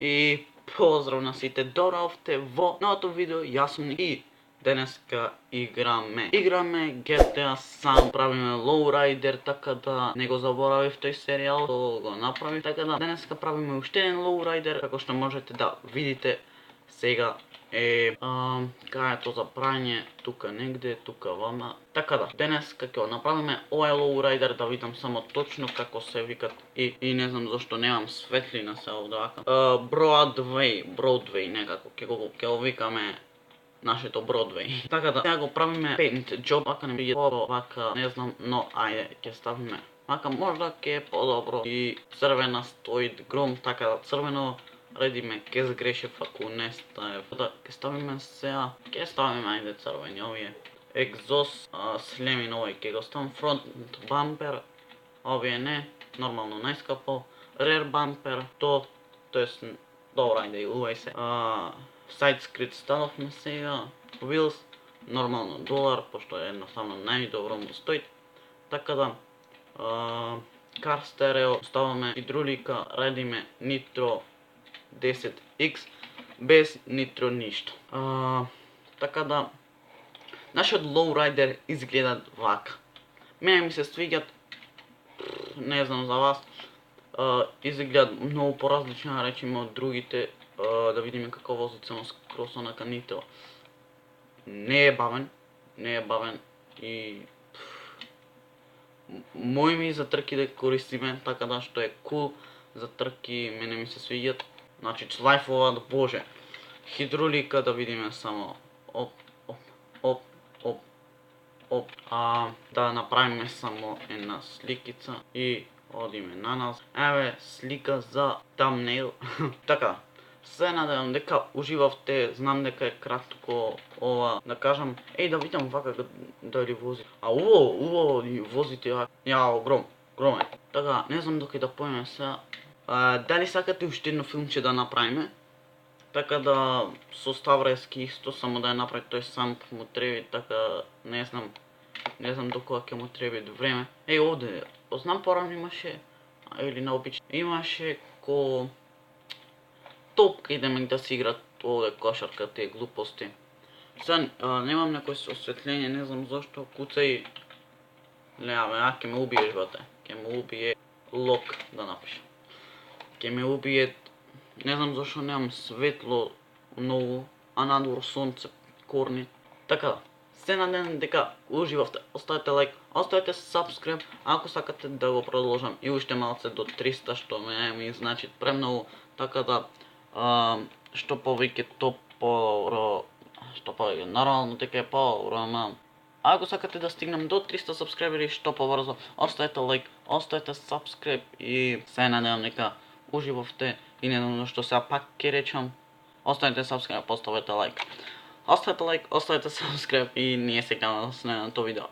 И поздрав на сите, доровте во новото видео, јас сум и денеска играме GTA San, правиме Lowrider, така да не го заборавив тој серијал, што го направив, така да денеска правиме уште еден Lowrider, како што можете да видите сега кај е то за прање, тука негде, тука вама. Така да, денеска ќе го направиме овој Lowrider, да видам само точно како се викат и не знам зашто немам светлина се овде вака. Broadway некако, ќе го викаме нашето Broadway. Така да, сега го правиме paint job, вака не биде вака, не знам, но ајде, ќе ставиме вака, можда ќе е подобро и црвена стои гром, така да црвено редиме, ке сгрешив ако не ставив. Да, ке ставиме сега, ке ставиме ајде црвени овие. Екзост, слемин овој ке го ставам, фронт бампер, овие не, нормално најскапо. Rear бампер, тоест, добро ајде, илувај се. Side skrit стававме сега, wheels, нормално $1, пошто едноставно најдобро му стои. Така да, car stereo, ставаме хидрулика, редиме Nitro 10X, без нитро ништо. Така да, нашиот Lowrider изгледа вака. Мене ми се свиѓат, не знам за вас, изгледат многу поразлични, речиме од другите, да видиме како вози само скрос онака нитро. Не е бавен и мој ми за трки да користиме, така да што е кул за трки, мене ми се свиѓат. Значи члајфуваат, боже. Хидрулика да видиме само. Оп. Да направиме само една сликица и одиме на нас. Еве слика за thumbnail. Така, се надевам дека уживавте, знам дека е кратко ова, да кажам, да видам вака дали вози. Убаво возите вака. Јао, гром е. Така, не знам докај да поеме сега. Дали сакате уште едно филмче да направиме? Така да, со Ставрески исто, само да ја направи тој сам му треби, така не знам до кога ќе му треби време. Овде, знам порано имаше, или наобично, имаше ко топка идеме да се играт овде кошарка, тие глупости. Сега немам некој осветление, не знам зашто, куцај. Леа, ќе ме убиеш, бате. Ќе ме убие лок да напишам. Ќе ме убие, не знам зашто немам светло многу, а надвор сонце корни. Така да, се надевам дека уживавте, оставете лайк, оставете subscribe, ако сакате да го продолжам и уште малце до 300, што ми значи премногу, така да, што повеќе то подобро, што повеќе, нормално дека е подобро, ама ако сакате да стигнам до 300 сабскрајбери што побрзо, оставете лайк, оставете subscribe и се надевам дека уживавте и не знам што сега пак ќе речам, оставете subscribe, оставете лайк. Оставете лайк, оставете subscribe и ние се гледаме на следното видео.